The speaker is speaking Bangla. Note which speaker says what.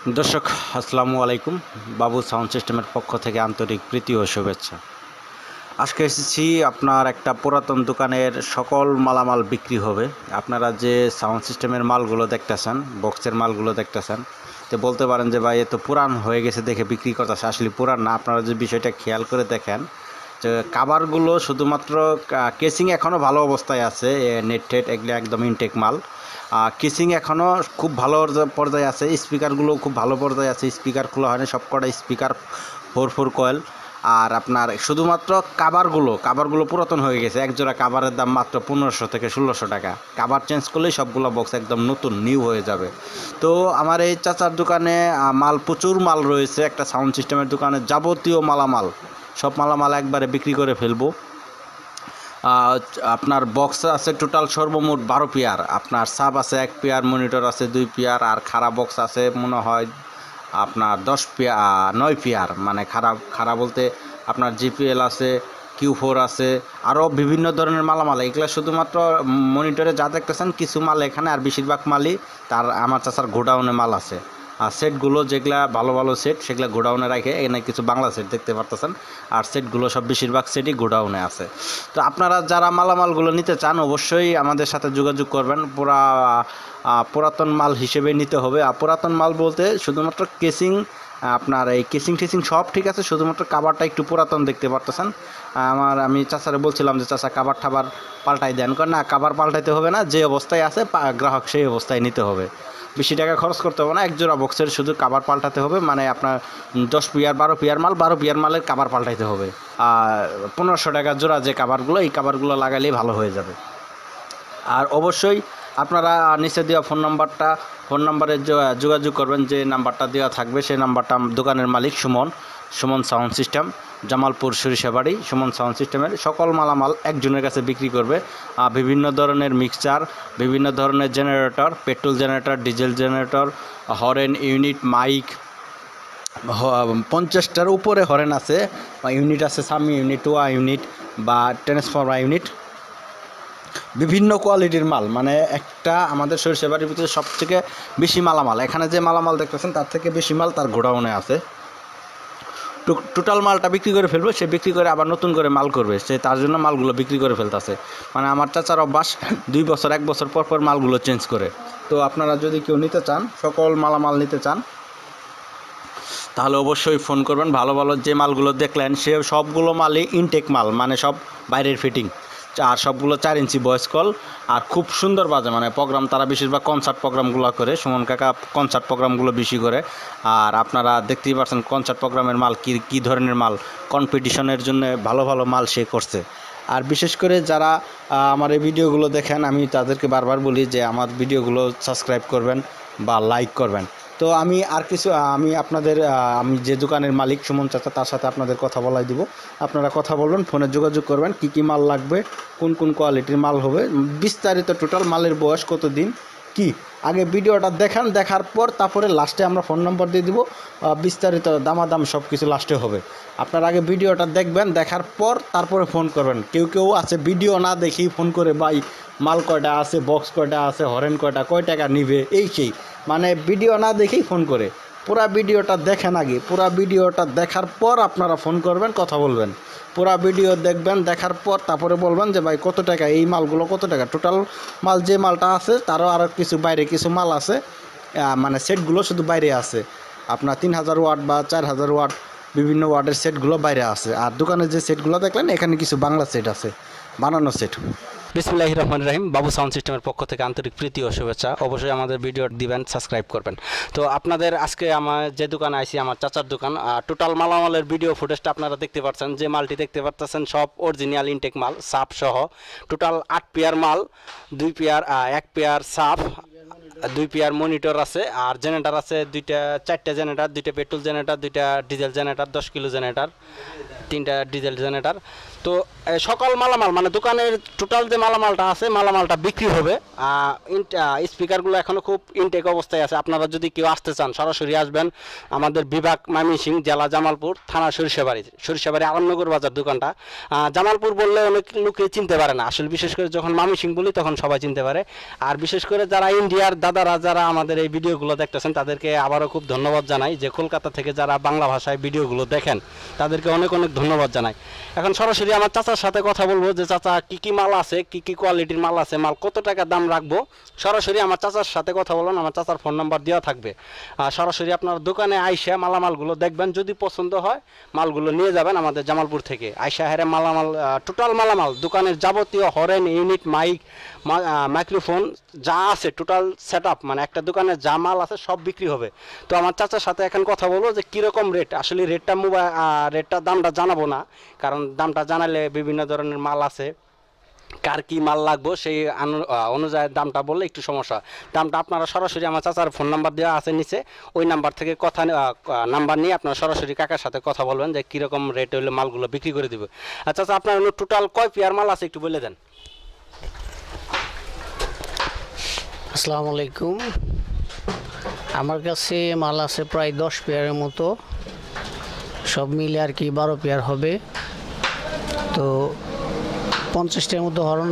Speaker 1: দর্শক আসসালামু আলাইকুম। বাবু সাউন্ড সিস্টেমের পক্ষ থেকে আন্তরিক প্রীতি ও শুভেচ্ছা। আজকে এসেছি আপনার একটা পুরাতন দোকানের সকল মালামাল বিক্রি হবে। আপনারা যে সাউন্ড সিস্টেমের মালগুলো দেখতেছেন, বক্সের মালগুলো দেখতেছেন, তো বলতে পারেন যে ভাই এ তো পুরান হয়ে গেছে দেখে বিক্রি করতেছে। আসলে পুরান না, আপনারা যে বিষয়টা খেয়াল করে দেখেন যে কাভারগুলো শুধুমাত্র কেসিং এখনও ভালো অবস্থায় আছে, নেট টেট এগুলো একদম ইনটেক মাল। কেসিং এখনও খুব ভালো পর্যায়ে আছে, স্পিকারগুলো খুব ভালো পর্যায়ে আছে, স্পিকার খোলা হয়নি, সবকটা স্পিকার 4 কয়েল। আর আপনার শুধুমাত্র কাভারগুলো পুরাতন হয়ে গেছে। একজোড়া কাভারের দাম মাত্র 1500 থেকে 1600 টাকা। কাভার চেঞ্জ করলেই সবগুলো বক্স একদম নতুন নিউ হয়ে যাবে। তো আমার এই চাচার দোকানে প্রচুর মাল রয়েছে। একটা সাউন্ড সিস্টেমের দোকানে যাবতীয় মালামাল, সব মালামাল একবারে বিক্রি করে ফেলবো। আপনার বক্স আছে টোটাল সর্বমোট 12 পেয়ার, আপনার সাব আছে 1 পেয়ার, মনিটর আছে 2 পেয়ার, আর খারাপ বক্স আছে মনে হয় আপনার 10 পেয়ার 9 পেয়ার। মানে খারাপ বলতে আপনার জিপিএল আছে, Q4 আছে, আরও বিভিন্ন ধরনের মালামাল। এগুলো শুধুমাত্র মনিটরে যা দেখতেছেন কিছু মাল এখানে, আর বেশিরভাগ মালই আমার চাচার গোডাউনে মাল আছে। আর সেটগুলো যেগুলা ভালো ভালো সেট সেগুলো গোডাউনে রাখে, এখানে কিছু বাংলা সেট দেখতে পারতেছেন। আর সেটগুলো সব বেশিরভাগ সেটই গোডাউনে আছে। তো আপনারা যারা মালামালগুলো নিতে চান অবশ্যই আমাদের সাথে যোগাযোগ করবেন। পুরাতন মাল হিসেবে নিতে হবে। আর পুরাতন মাল বলতে শুধুমাত্র কেসিং, আপনার এই কেসিং টেসিং সব ঠিক আছে, শুধুমাত্র কাভারটা একটু পুরাতন দেখতে পারতেছেন। আমি চাচারে বলছিলাম যে চাচা কাভার ঠাবার পাল্টাই দেন, কারণ না কাভার পাল্টাইতে হবে না, যে অবস্থায় আছে গ্রাহক সেই অবস্থায় নিতে হবে। বেশি টাকা খরচ করতে হবে না, একজোড়া বক্সের শুধু কাভার পাল্টাতে হবে। মানে আপনার 10 পেয়ার 12 পেয়ার মাল, 12 পেয়ার মালের কাভার পাল্টাইতে হবে। আর 1500 টাকা জোড়া যে কাভারগুলো, এই কাভারগুলো লাগালেই ভালো হয়ে যাবে। আর অবশ্যই আপনারা নিচে দেওয়া ফোন নাম্বারে যোগাযোগ করবেন। যে নাম্বারটা দেওয়া থাকবে সেই নাম্বারটা দোকানের মালিক Suman sound system, Jamalpur Sarishabari. Suman sound সিস্টেমের সকল মালামাল একজনের কাছে বিক্রি করবে। বিভিন্ন ধরনের মিক্সচার, বিভিন্ন ধরনের generator, petrol generator, diesel generator, horn unit, mic, 50টার উপরে হরেন আছে, ইউনিট আছে, সামি ইউনিট, ওয়া ইউনিট বা ট্রান্সফরমার ইউনিট, বিভিন্ন কোয়ালিটির মাল। মানে একটা আমাদের সরিষাবাড়ির ভিতরে সবথেকে বেশি মালামাল, এখানে যে মালামাল দেখতেছেন তার থেকে বেশি মাল তার গোডাউনে আছে। টোটাল মালটা বিক্রি করে ফেলবে, সে বিক্রি করে আবার নতুন করে মাল করবে, সে তার জন্য মালগুলো বিক্রি করে ফেলতেছে। মানে আমার চাচার অভ্যাস 2 বছর 1 বছর পর পর মালগুলো চেঞ্জ করে। তো আপনারা যদি কেউ নিতে চান, সকল মালামাল নিতে চান, তাহলে অবশ্যই ফোন করবেন। ভালো ভালো যে মালগুলো দেখলেন সে সবগুলো মালই ইনটেক মাল, মানে সব বাইরের ফিটিং। আর সবগুলো 4 ইঞ্চি ভয়েস কল, আর খুব সুন্দর বাজে। মানে প্রোগ্রাম তারা বেশিরভাগ কনসার্ট প্রোগ্রামগুলো করে, সুমন কাকা কনসার্ট প্রোগ্রামগুলো বেশি করে। আর আপনারা দেখতেই পাচ্ছেন কনসার্ট প্রোগ্রামের মাল কী ধরনের মাল, কম্পিটিশনের জন্য ভালো ভালো মাল সে করছে। আর বিশেষ করে যারা আমার এই ভিডিওগুলো দেখেন, আমি তাদেরকে বারবার বলি যে আমার ভিডিওগুলো সাবস্ক্রাইব করবেন বা লাইক করবেন। তো আমি আপনাদের আমি যে দোকানের মালিক সুমন চাচা, তার সাথে আপনাদের কথা বলাই দিব। আপনারা কথা বলবেন, ফোনে যোগাযোগ করবেন, কী মাল লাগবে, কোন কোয়ালিটির মাল হবে, বিস্তারিত টোটাল মালের বয়স কতদিন কি, আগে ভিডিওটা দেখান, দেখার পর তারপরে লাস্টে আমরা ফোন নম্বর দিয়ে দিব। বিস্তারিত দামাদাম সব কিছু লাস্টে হবে। আপনারা আগে ভিডিওটা দেখবেন, দেখার পর তারপরে ফোন করবেন। কেউ আছে ভিডিও না দেখেই ফোন করে, ভাই মাল কয়টা আছে, বক্স কয়টা আছে, হরেন কয়টা, কয় টাকা নিবে, এই সেই। মানে ভিডিও না দেখেই ফোন করে। পুরা ভিডিওটা দেখেন আগে, পুরা ভিডিওটা দেখার পর আপনারা ফোন করবেন, কথা বলবেন। পুরা ভিডিও দেখবেন, দেখার পর তারপরে বলবেন যে ভাই কত টাকা, এই মালগুলো কত টাকা। টোটাল মাল যে মালটা আছে তারও আরও কিছু বাইরে কিছু মাল আছে, মানে সেটগুলো শুধু বাইরে আছে। আপনার 3000 ওয়াট বা 4000 ওয়াট বিভিন্ন ওয়াটের সেটগুলো বাইরে আছে। আর দোকানে যে সেটগুলো দেখলেন এখানে কিছু বাংলা সেট আছে, বানানো সেট।
Speaker 2: বিসমিল্লাহির রহমানির রহিম। বাবু সাউন্ড সিস্টেমের পক্ষ থেকে আন্তরিক প্রীতি ও শুভেচ্ছা। অবশ্যই আমাদের ভিডিও দিবেন, সাবস্ক্রাইব করবেন। তো আপনাদের আজকে আমার যে দোকানে আইছি, আমার চাচার দোকান, টোটাল মালামালের ভিডিও ফুটেজটা আপনারা দেখতে পাচ্ছেন। যে মালটি দেখতে পাচ্ছেন সব অরিজিনাল ইনটেক মাল, সাপ সহ। টোটাল 8 পেয়ার মাল, 2 পেয়ার 1 পেয়ার সাপ, 2 পেয়ার মনিটর আছে, আর জেনারেটর আছে 4টা জেনারেটর, 2টা পেট্রোল জেনারেটর, 2টা ডিজেল জেনারেটর, 10 কিলো জেনারেটর, 3টা ডিজেল জেনারেটর। তো সকল মালামাল মানে দোকানের টোটাল যে মালামালটা আছে মালামালটা বিক্রি হবে। স্পিকারগুলো এখনও খুব ইনটেক অবস্থায় আছে। আপনারা যদি কেউ আসতে চান সরাসরি আসবেন আমাদের বিভাগ ময়মনসিংহ, জেলা জামালপুর, থানা সরিষাবাড়ি আরামনগর বাজার দোকানটা। জামালপুর বললে অনেক লোকে চিনতে পারে না আসলে, বিশেষ করে যখন ময়মনসিংহ বলি তখন সবাই চিনতে পারে। আর বিশেষ করে যারা ইন্ডিয়ার দাদারা যারা আমাদের এই ভিডিওগুলো দেখতেছেন তাদেরকে আবারও খুব ধন্যবাদ জানাই, যে কলকাতা থেকে যারা বাংলা ভাষায় ভিডিওগুলো দেখেন তাদেরকে অনেক অনেক ধন্যবাদ জানাই। এখন সরাসরি আমার চাচার সাথে কথা বলবো যে চাচা কি কি মাল আছে, কি কি কোয়ালিটির মাল আছে, মাল কত টাকা দাম রাখবো। সরাসরি আমার চাচার সাথে কথা বলুন, আমার চাচার ফোন নাম্বার দেওয়া থাকবে। সরাসরি আপনার দোকানে আইসা মালামালগুলো দেখবেন, যদি পছন্দ হয় মালগুলো নিয়ে যাবেন আমাদের জামালপুর থেকে। আইসা হেরে মালামাল টোটাল মালামাল দোকানের যাবতীয় হরেন, ইউনিট, মাইক, মাইক্রোফোন যা আছে টোটাল সেট আপ, মানে একটা দোকানে যা মাল আছে সব বিক্রি হবে। তো আমার চাচার সাথে এখন কথা বলবো যে কীরকম রেট, আসলে রেটটা দামটা জানাবো না, কারণ দামটা জানালে বিভিন্ন ধরনের মাল আছে, কার কি মাল লাগবো সেই অনুযায়ী দামটা বললে একটু সমস্যা। দামটা আপনারা সরাসরি আমার চাচার ফোন নাম্বার দেওয়া আছে নিচে, ওই নাম্বার থেকে নাম্বার নিয়ে আপনারা সরাসরি কাকার সাথে কথা বলবেন যে কীরকম রেট হলে মালগুলো বিক্রি করে দেবে। আচ্ছা আচ্ছা, আপনার টোটাল কয় পেয়ার মাল আছে একটু বলে দেন।
Speaker 3: আসসালামু আলাইকুম। আমার কাছে মাল আছে প্রায় 10 পেয়ারের মতো, সব মিলে আর কি 12 পেয়ার হবে। তো 50টার মতো হর্ন